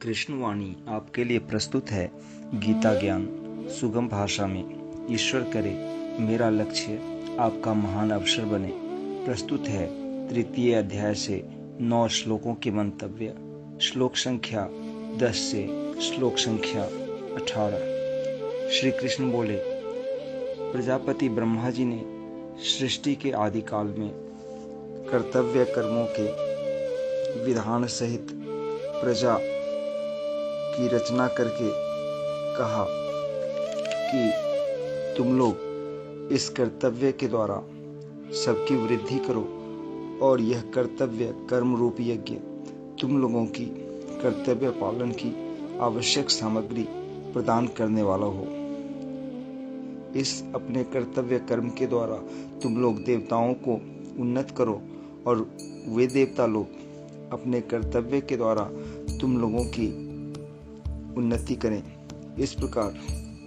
कृष्णवाणी आपके लिए प्रस्तुत है गीता ज्ञान सुगम भाषा में। ईश्वर करे मेरा लक्ष्य आपका महान अवसर बने। प्रस्तुत है तृतीय अध्याय से 9 श्लोकों के मंतव्य। श्लोक संख्या 10 से श्लोक संख्या 18। श्री कृष्ण बोले, प्रजापति ब्रह्मा जी ने सृष्टि के आदिकाल में कर्तव्य कर्मों के विधान सहित प्रजा की रचना करके कहा कि तुम लोग इस कर्तव्य के द्वारा सबकी वृद्धि करो और यह कर्तव्य कर्म रूपी यज्ञ तुम लोगों की कर्तव्य पालन की आवश्यक सामग्री प्रदान करने वाला हो। इस अपने कर्तव्य कर्म के द्वारा तुम लोग देवताओं को उन्नत करो और वे देवता लोग अपने कर्तव्य के द्वारा तुम लोगों की उन्नति करें। इस प्रकार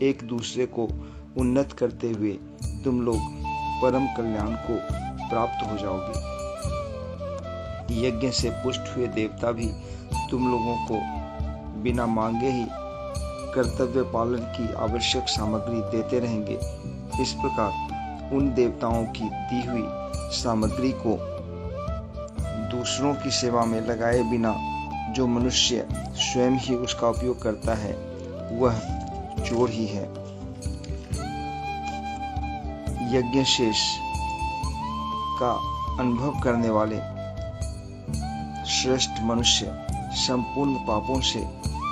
एक दूसरे को उन्नत करते हुए तुम लोग परम कल्याण को प्राप्त हो जाओगे। यज्ञ से पुष्ट हुए देवता भी तुम लोगों को बिना मांगे ही कर्तव्य पालन की आवश्यक सामग्री देते रहेंगे। इस प्रकार उन देवताओं की दी हुई सामग्री को दूसरों की सेवा में लगाए बिना जो मनुष्य स्वयं ही उसका उपयोग करता है वह चोर ही है। यज्ञ शेष का अनुभव करने वाले श्रेष्ठ मनुष्य संपूर्ण पापों से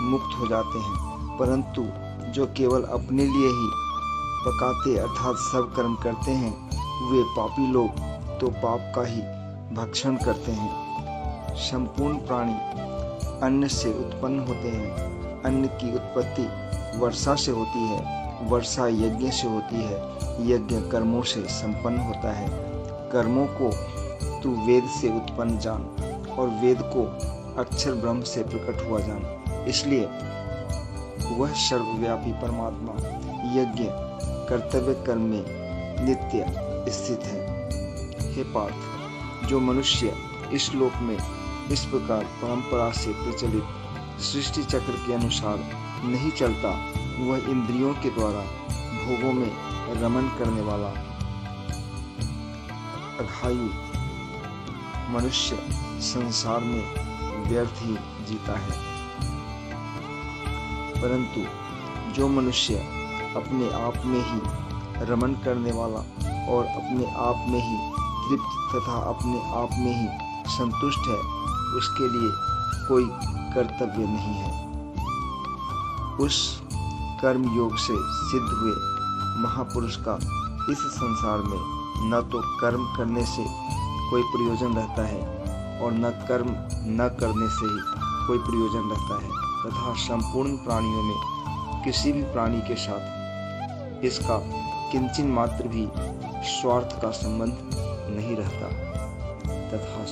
मुक्त हो जाते हैं, परंतु जो केवल अपने लिए ही पकाते अर्थात सब कर्म करते हैं वे पापी लोग तो पाप का ही भक्षण करते हैं। संपूर्ण प्राणी अन्न से उत्पन्न होते हैं। अन्न की उत्पत्ति वर्षा से होती है, वर्षा यज्ञ से होती है, यज्ञ कर्मों से संपन्न होता है। कर्मों को तू वेद से उत्पन्न जान और वेद को अक्षर ब्रह्म से प्रकट हुआ जान। इसलिए वह सर्वव्यापी परमात्मा यज्ञ कर्तव्य कर्म में नित्य स्थित है। हे पार्थ, जो मनुष्य इस लोक में इस प्रकार परंपरा से प्रचलित सृष्टि चक्र के अनुसार नहीं चलता वह इंद्रियों के द्वारा भोगों में रमन करने वाला अघायु मनुष्य संसार में व्यर्थ ही जीता है। परंतु जो मनुष्य अपने आप में ही रमन करने वाला और अपने आप में ही तृप्त तथा अपने आप में ही संतुष्ट है उसके लिए कोई कर्तव्य नहीं है। उस कर्म योग से सिद्ध हुए महापुरुष का इस संसार में न तो कर्म करने से कोई प्रयोजन रहता है और न कर्म न करने से ही कोई प्रयोजन रहता है, तथा संपूर्ण प्राणियों में किसी भी प्राणी के साथ इसका किंचिन मात्र भी स्वार्थ का संबंध नहीं रहता। तथा